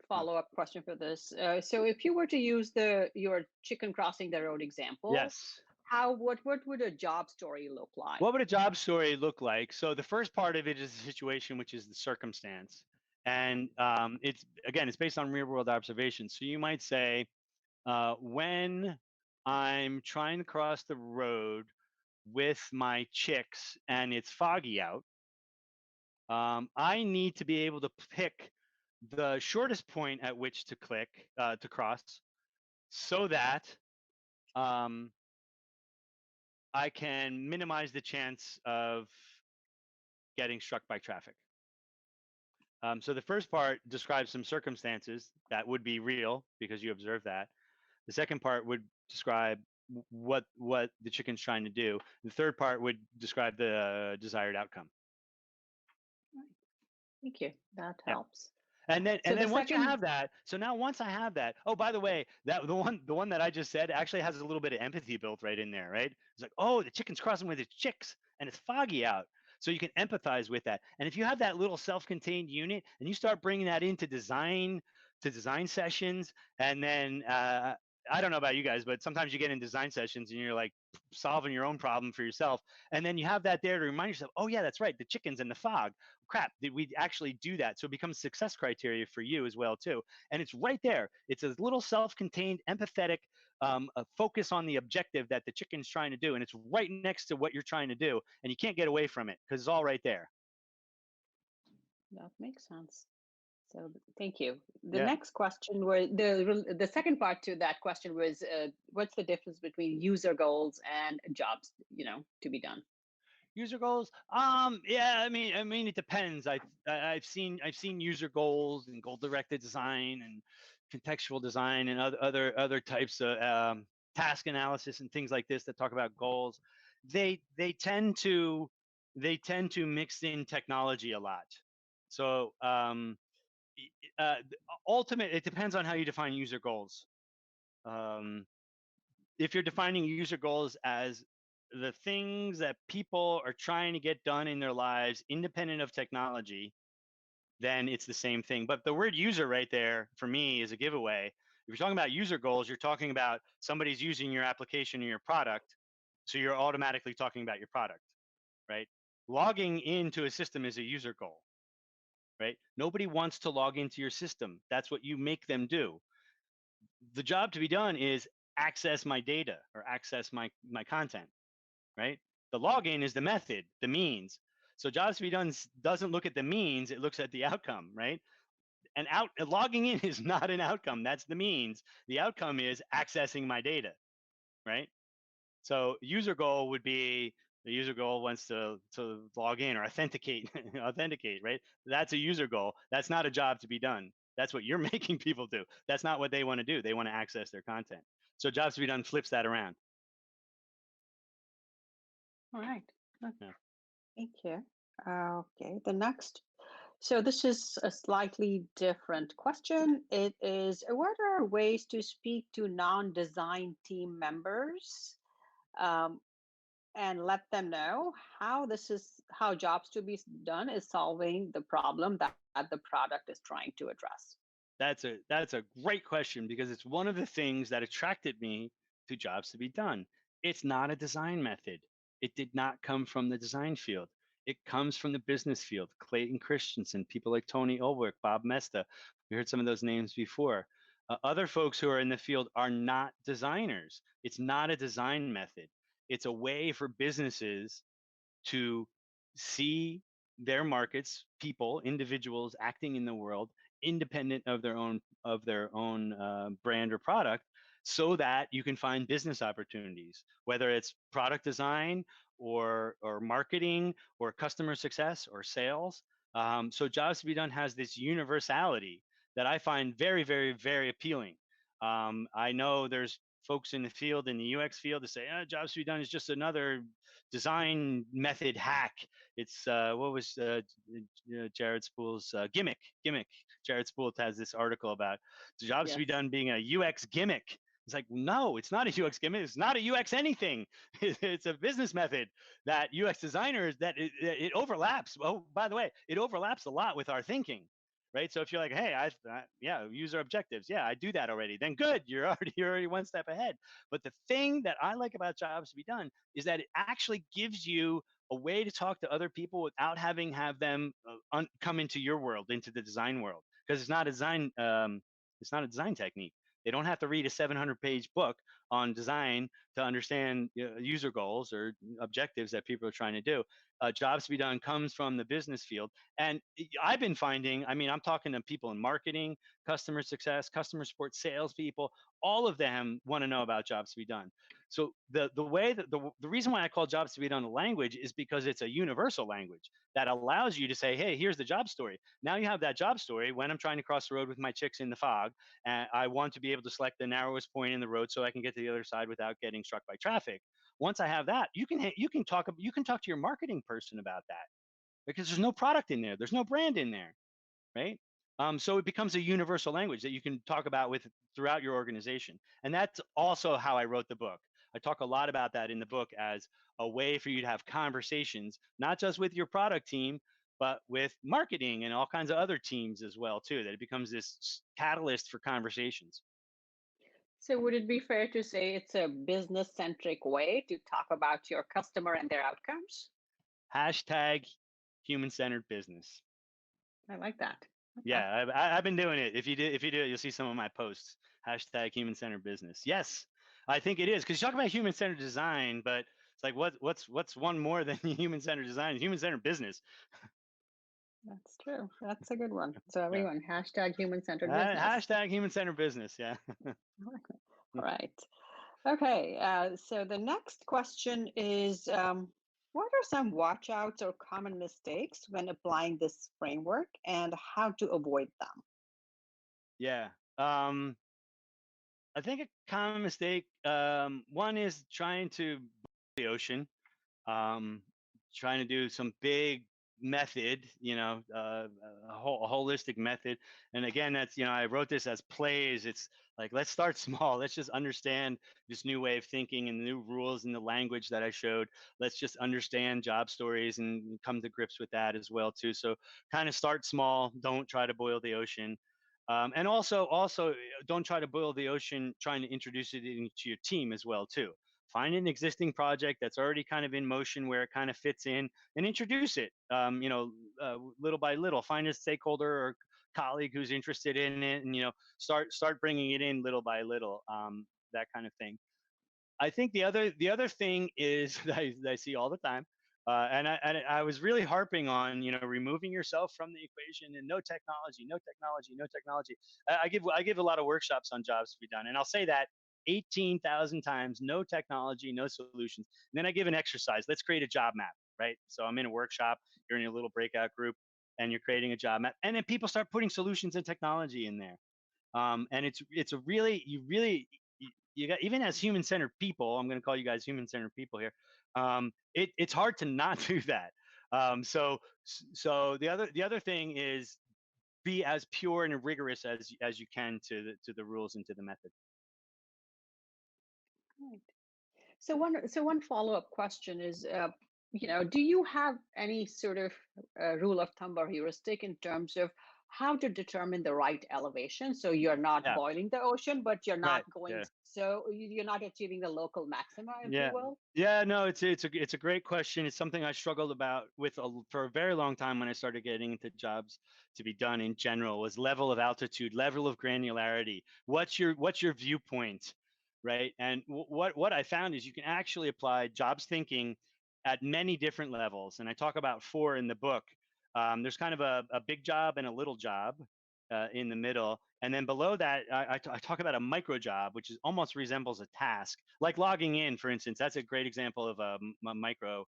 follow-up question for this. So if you were to use your chicken crossing the road example, Yes. what would a job story look like? What would a job story look like? So the first part of it is the situation, which is the circumstance, and it's based on real world observations. So you might say, when I'm trying to cross the road with my chicks and it's foggy out, I need to be able to pick the shortest point at which to to cross, so that um, I can minimize the chance of getting struck by traffic. So the first part describes some circumstances that would be real because you observe that. The second part would describe what the chicken's trying to do. The third part would describe the desired outcome. Thank you. That Yeah. helps. And then So the once you second, have that, so now once I have that, oh, by the way, that the one that I just said actually has a little bit of empathy built right in there, right? It's like, oh, the chicken's crossing with its chicks and it's foggy out. So you can empathize with that. And if you have that little self-contained unit and you start bringing that into design sessions, and then I don't know about you guys, but sometimes you get in design sessions and you're like solving your own problem for yourself, and then you have that there to remind yourself, oh yeah, that's right, the chickens and the fog. Crap, did we actually do that? So it becomes success criteria for you as well too. And it's right there. It's a little self-contained, empathetic focus on the objective that the chicken's trying to do, and it's right next to what you're trying to do, and you can't get away from it because it's all right there. that makes sense. So thank you. The Yeah. next question was the second part to that question was, what's the difference between user goals and jobs, to be done? User goals. Yeah. I mean, it depends. I've seen user goals and goal directed design and contextual design and other types of task analysis and things like this that talk about goals. They tend to mix in technology a lot. So Ultimate, it depends on how you define user goals. Um, if you're defining user goals as the things that people are trying to get done in their lives independent of technology, then it's the same thing. But the word user right there for me is a giveaway. If you're talking about user goals, you're talking about somebody's using your application or your product. So you're automatically talking about your product, right? Logging into a system is a user goal, right? Nobody wants to log into your system. That's what you make them do. The job to be done is access my data or access my content, right? The login is the method, the means. So jobs to be done doesn't look at the means, it looks at the outcome, right? And logging in is not an outcome, that's the means. The outcome is accessing my data, right? So user goal would be the user goal wants to log in or authenticate, authenticate, right? That's a user goal. That's not a job to be done. That's what you're making people do. That's not what they want to do. They want to access their content. So jobs to be done flips that around. All right. Yeah. Thank you. Okay, the next. So this is a slightly different question. It is, what are ways to speak to non-design team members um, and let them know how jobs to be done is solving the problem that the product is trying to address? That's a great question because it's one of the things that attracted me to jobs to be done. It's not a design method. It did not come from the design field. It comes from the business field. Clayton Christensen, people like Tony Ulwick, Bob Mesta. We heard some of those names before. Other folks who are in the field are not designers. It's not a design method. It's a way for businesses to see their markets, people, individuals acting in the world independent of their own brand or product, so that you can find business opportunities, whether it's product design or marketing or customer success or sales. So jobs to be done has this universality that I find very, very, very appealing. I know there's folks in the field, in the UX field, that say, jobs to be done is just another design method hack. It's what was Jared Spool's gimmick. Jared Spool has this article about jobs to be Yes. done being a UX gimmick. It's like, no, it's not a UX gimmick. It's not a UX anything. It's a business method that UX designers that it overlaps. Oh, by the way, it overlaps a lot with our thinking, right? So if you're like, hey, yeah, user objectives, yeah, I do that already. Then good, you're already one step ahead. But the thing that I like about jobs to be done is that it actually gives you a way to talk to other people without having have them come into your world, into the design world, because it's not a design technique. They don't have to read a 700-page book on design to understand user goals or objectives that people are trying to do. Jobs to be done comes from the business field. And I've been finding, I mean, I'm talking to people in marketing, customer success, customer support, salespeople, all of them want to know about jobs to be done. So the way that the reason why I call jobs to be done a language is because it's a universal language that allows you to say, hey, here's the job story. Now you have that job story when I'm trying to cross the road with my chicks in the fog, and I want to be able to select the narrowest point in the road so I can get to the other side without getting struck by traffic. Once I have that, you can talk to your marketing person about that because there's no product in there, there's no brand in there, right? So it becomes a universal language that you can talk about with throughout your organization. And that's also how I wrote the book. I talk a lot about that in the book as a way for you to have conversations, not just with your product team, but with marketing and all kinds of other teams as well, too, that it becomes this catalyst for conversations. So would it be fair to say it's a business-centric way to talk about your customer and their outcomes? Hashtag human-centered business. I like that. Okay. Yeah, I've been doing it. If you do it, you'll see some of my posts. Hashtag human-centered business. Yes, I think it is because you talk about human-centered design, but it's like what's one more than human-centered design? Human-centered business. That's true. That's a good one. So Yeah. everyone, hashtag human-centered business. Hashtag human-centered business. Yeah. All right. Okay. So the next question is, what are some watchouts or common mistakes when applying this framework and how to avoid them? Yeah. I think a common mistake. One is trying to the ocean, um, trying to do some big method, a holistic method. And again, that's, I wrote this as plays. It's like, let's start small. Let's just understand this new way of thinking and the new rules and the language that I showed. Let's just understand job stories and come to grips with that as well too. So kind of start small. Don't try to boil the ocean. And also don't try to boil the ocean trying to introduce it into your team as well too. Find an existing project that's already kind of in motion where it kind of fits in, and introduce it. Little by little. Find a stakeholder or colleague who's interested in it, and start bringing it in little by little. That kind of thing. I think the other thing is that I see all the time, and I was really harping on removing yourself from the equation and no technology, no technology, no technology. I give a lot of workshops on jobs to be done, and I'll say that 18,000 times: no technology, no solutions. And then I give an exercise. Let's create a job map, right? So I'm in a workshop. You're in a little breakout group, and you're creating a job map, and then people start putting solutions and technology in there. And it's a really you got, even as human-centered people, I'm going to call you guys human-centered people here. It's hard to not do that. So the other thing is, be as pure and rigorous as you can to the rules and to the method. Right. So one follow-up question is, do you have any sort of rule of thumb or heuristic in terms of how to determine the right elevation? So you're not Yeah. boiling the ocean, but you're not Right. going, Yeah. so you're not achieving the local maxima, if you Yeah. will. Yeah, no, it's a great question. It's something I struggled about for a very long time when I started getting into jobs to be done in general. Was level of altitude, level of granularity. What's your viewpoint, right? And what I found is you can actually apply jobs thinking at many different levels, and I talk about four in the book. There's kind of a big job and a little job in the middle. And then below that, I talk about a micro job, which is almost resembles a task, like logging in, for instance. That's a great example of a micro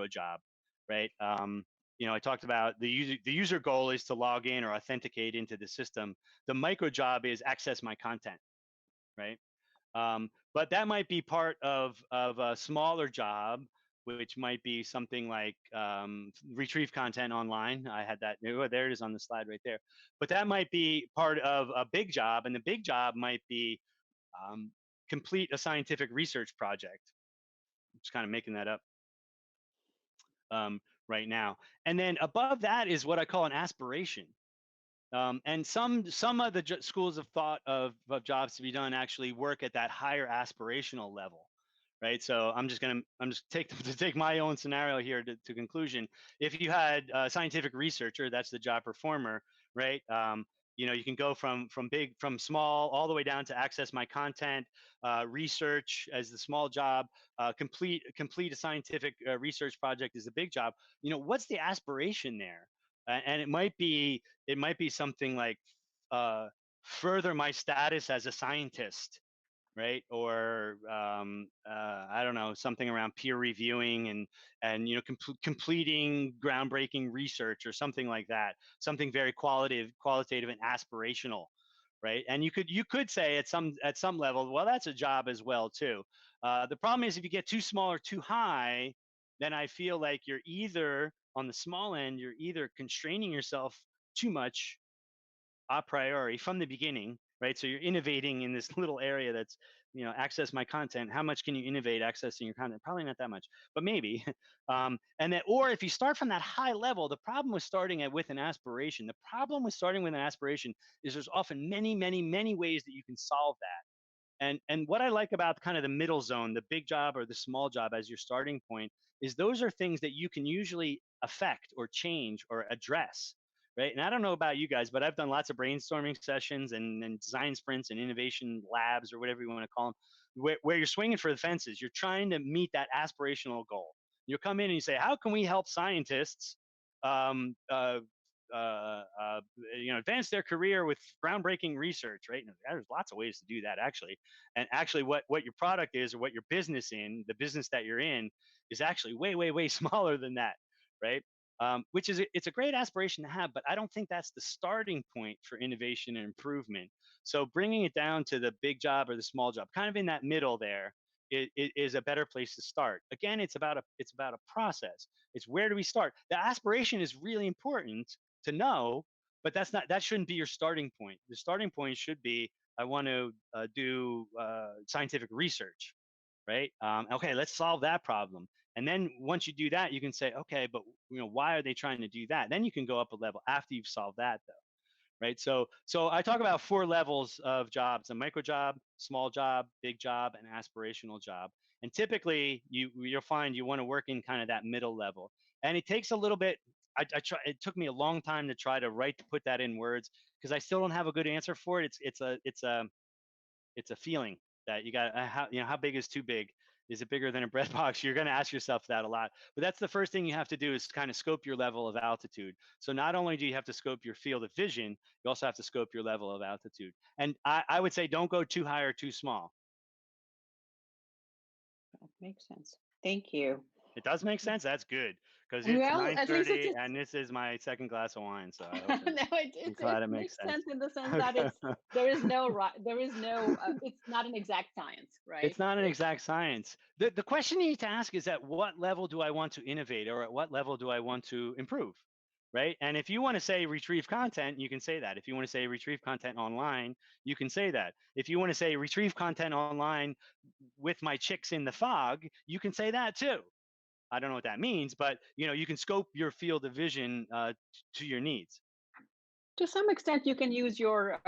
job, right? I talked about the user goal is to log in or authenticate into the system. The micro job is access my content, right? But that might be part of a smaller job, which might be something like retrieve content online. I had that. Oh, there it is on the slide right there. But that might be part of a big job, and the big job might be um, complete a scientific research project. I'm just kind of making that up right now. And then above that is what I call an aspiration. And some of the schools of thought of jobs to be done actually work at that higher aspirational level, right? So I'm just to take my own scenario here to conclusion. If you had a scientific researcher, that's the job performer, right? You can go from small all the way down to access my content, research as the small job, complete a scientific research project is the big job. What's the aspiration there? And it might be something like uh, further my status as a scientist, right? Or I don't know, something around peer reviewing and completing groundbreaking research or something like that. Something very qualitative and aspirational, right? And you could say at some level, well, that's a job as well too. The problem is if you get too small or too high, then I feel like you're either on the small end, you're either constraining yourself too much a priori from the beginning, right? So you're innovating in this little area that's, access my content. How much can you innovate accessing your content? Probably not that much, but maybe. And then, or if you start from that high level, the problem with starting with an aspiration, the problem with starting with an aspiration is there's often many, many, many ways that you can solve that. And what I like about kind of the middle zone, the big job or the small job as your starting point, is those are things that you can usually affect or change or address, right? And I don't know about you guys, but I've done lots of brainstorming sessions and design sprints and innovation labs or whatever you want to call them, where you're swinging for the fences. You're trying to meet that aspirational goal. You come in and you say, how can we help scientists um, uh, advance their career with groundbreaking research, right? And there's lots of ways to do that, actually. And actually, what your product is or what your business the business that you're in, is actually way, way, way smaller than that, right? Which is it's a great aspiration to have, but I don't think that's the starting point for innovation and improvement. So bringing it down to the big job or the small job, kind of in that middle there, is a better place to start. Again, it's about a process. It's where do we start? The aspiration is really important to know, but that shouldn't be your starting point. The starting point should be, I want to do scientific research, right? Okay, let's solve that problem. And then once you do that, you can say, okay, but why are they trying to do that? Then you can go up a level after you've solved that, though, right? So I talk about 4 levels of jobs: a micro job, small job, big job, and aspirational job. And typically, you'll find you want to work in kind of that middle level. And it takes a little bit. I try. It took me a long time to try to put that in words, because I still don't have a good answer for it. It's a feeling that you got. How big is too big? Is it bigger than a bread box? You're going to ask yourself that a lot. But that's the first thing you have to do, is kind of scope your level of altitude. So not only do you have to scope your field of vision, you also have to scope your level of altitude. And I would say don't go too high or too small. That makes sense. Thank you. It does make sense. That's good, because it's Well, at least 9:30 and this is my second glass of wine. So I hope no, I'm glad it makes makes sense. sense in the sense that there is no right, there is no it's not an exact science, right? It's not an exact science. The question you need to ask is, at what level do I want to innovate, or at what level do I want to improve? Right. And if you want to say retrieve content, you can say that. If you want to say retrieve content online, you can say that. If you want to say retrieve content online with my chicks in the fog, you can say that too. I don't know what that means, but you can scope your field of vision to your needs. To some extent, you can use your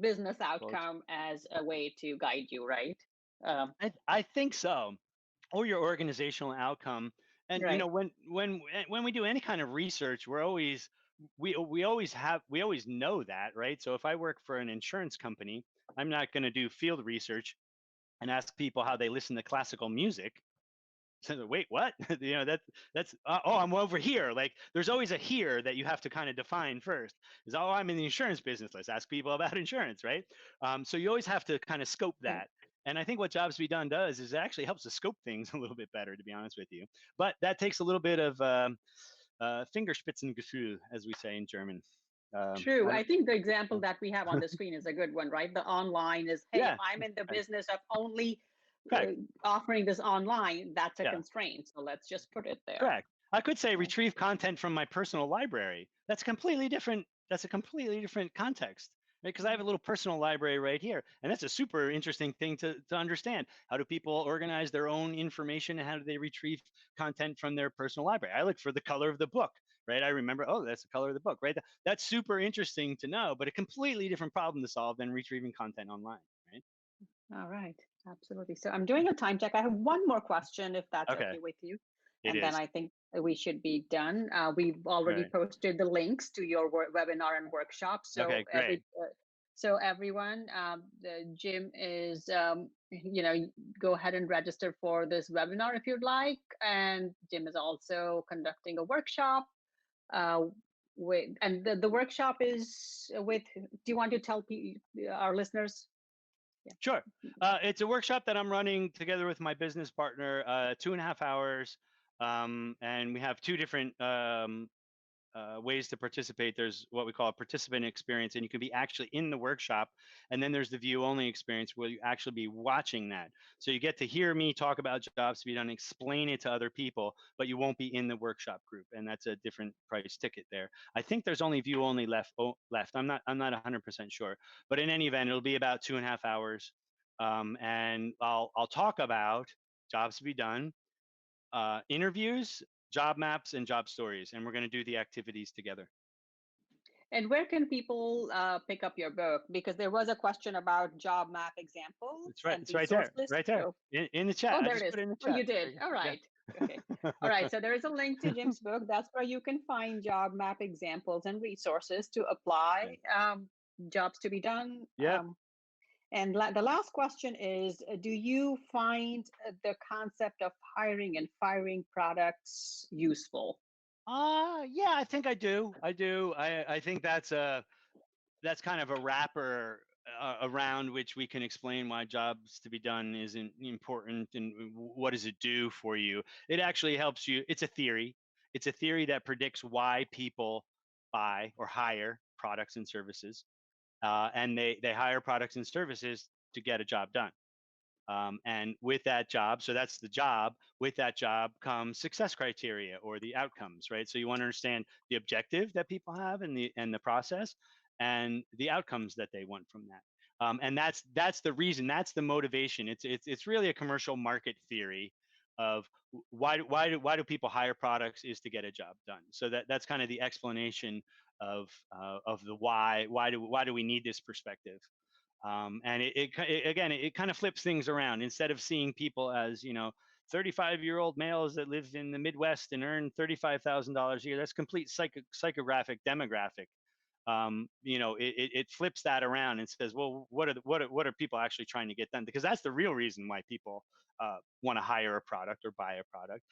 business Well, outcome as a way to guide you, right? Um, I think so. Or your organizational outcome. And right. when we do any kind of research, we always know that, right? So if I work for an insurance company, I'm not going to do field research and ask people how they listen to classical music. So, wait, what? Oh, I'm over here. Like, there's always a here that you have to kind of define first. Is, oh, I'm in the insurance business. Let's ask people about insurance, right? So you always have to kind of scope Right. that. And I think what Jobs to be Done does is it actually helps to scope things a little bit better, to be honest with you. But that takes a little bit of Fingerspitzengefühl, as we say in German. True. I don't, I think the example that we have on the screen is a good one, right? The online is, hey, if yeah, I'm in the right, business of only correct. offering this online, that's a Yeah. constraint. So let's just put it there. Correct. I could say Right. retrieve content from my personal library. That's completely different. That's a completely different context, right? Because I have a little personal library right here, and that's a super interesting thing to understand. How do people organize their own information, and how do they retrieve content from their personal library? I look for the color of the book, right? I remember, oh, that's the color of the book, right? That's super interesting to know, but a completely different problem to solve than retrieving content online, right? All right. Absolutely. So I'm doing a time check. I have one more question, if that's Okay, okay with you. it And then is. I think we should be done. We've already Right. posted the links to your webinar and workshop. So Okay, great. so everyone, Jim is, go ahead and register for this webinar if you'd like. And Jim is also conducting a workshop. Uh, and the workshop is with. Do you want to tell our listeners? Yeah. Sure. It's a workshop that I'm running together with my business partner, 2.5 hours. And we have two different ways to participate. There's what we call a participant experience, and you can be actually in the workshop. And then there's the view only experience, where you actually be watching that. So you get to hear me talk about Jobs to be Done, explain it to other people, but you won't be in the workshop group. And that's a different price ticket there. I think there's only view only left. I'm not 100% sure. But in any event, it'll be about 2.5 hours. And I'll talk about Jobs to be Done, interviews, job maps, and job stories, and we're going to do the activities together. And where can people pick up your book? Because there was a question about job map examples It's right. and It's right there. resources. Right there So, in the chat. oh, I there it just is. put it in the Oh, you chat. There did. you All go. right. Okay. All Yeah. right. So there is a link to Jim's book. That's where you can find job map examples and resources to apply jobs to be done. Yep. And the last question is, do you find the concept of hiring and firing products useful? Yeah, I think I do. I think that's kind of a wrapper around which we can explain why Jobs to be Done isn't important, and what does it do for you. It actually helps you. It's a theory. It's a theory that predicts why people buy or hire products and services, and they hire products and services to get a job done. And with that job, so that's the job. With that job comes success criteria or the outcomes, right? So you want to understand the objective that people have and the process, and the outcomes that they want from that. And that's the reason, that's the motivation. It's really a commercial market theory of why do people hire products is to get a job done. So that's kind of the explanation of the why do we need this perspective. And again, it kind of flips things around. Instead of seeing people as 35-year-old males that live in the Midwest and earn $35,000 a year, that's complete psychographic demographic. It flips that around and says, well, what are people actually trying to get done? Because that's the real reason why people want to hire a product or buy a product.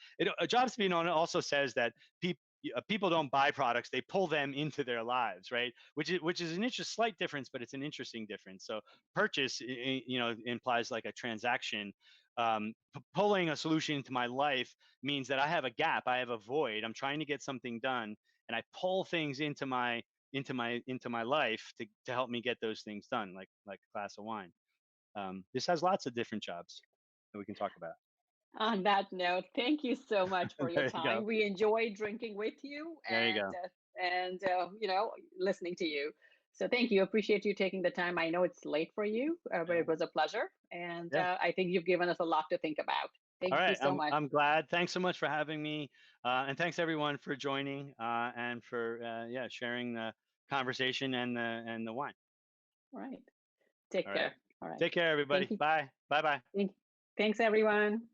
Jobs to be known also says that people don't buy products; they pull them into their lives, right? Which is an slight difference, but it's an interesting difference. So purchase, implies like a transaction. Pulling a solution into my life means that I have a gap, I have a void. I'm trying to get something done, and I pull things into my life to help me get those things done, like a glass of wine. This has lots of different jobs that we can talk about. On that note, thank you so much for your There you go. time. We enjoyed drinking with you There you go. and listening to you. So thank you. Appreciate you taking the time. I know it's late for you, but Yeah. it was a pleasure, and Yeah. I think you've given us a lot to think about. All Thank you right. so I'm much. I'm glad. Thanks so much for having me, and thanks everyone for joining and for sharing the conversation and the wine. All right. Take All right. care. All right. Take care, everybody. Thank you. Bye. Bye. Bye. Thank- Thanks, everyone.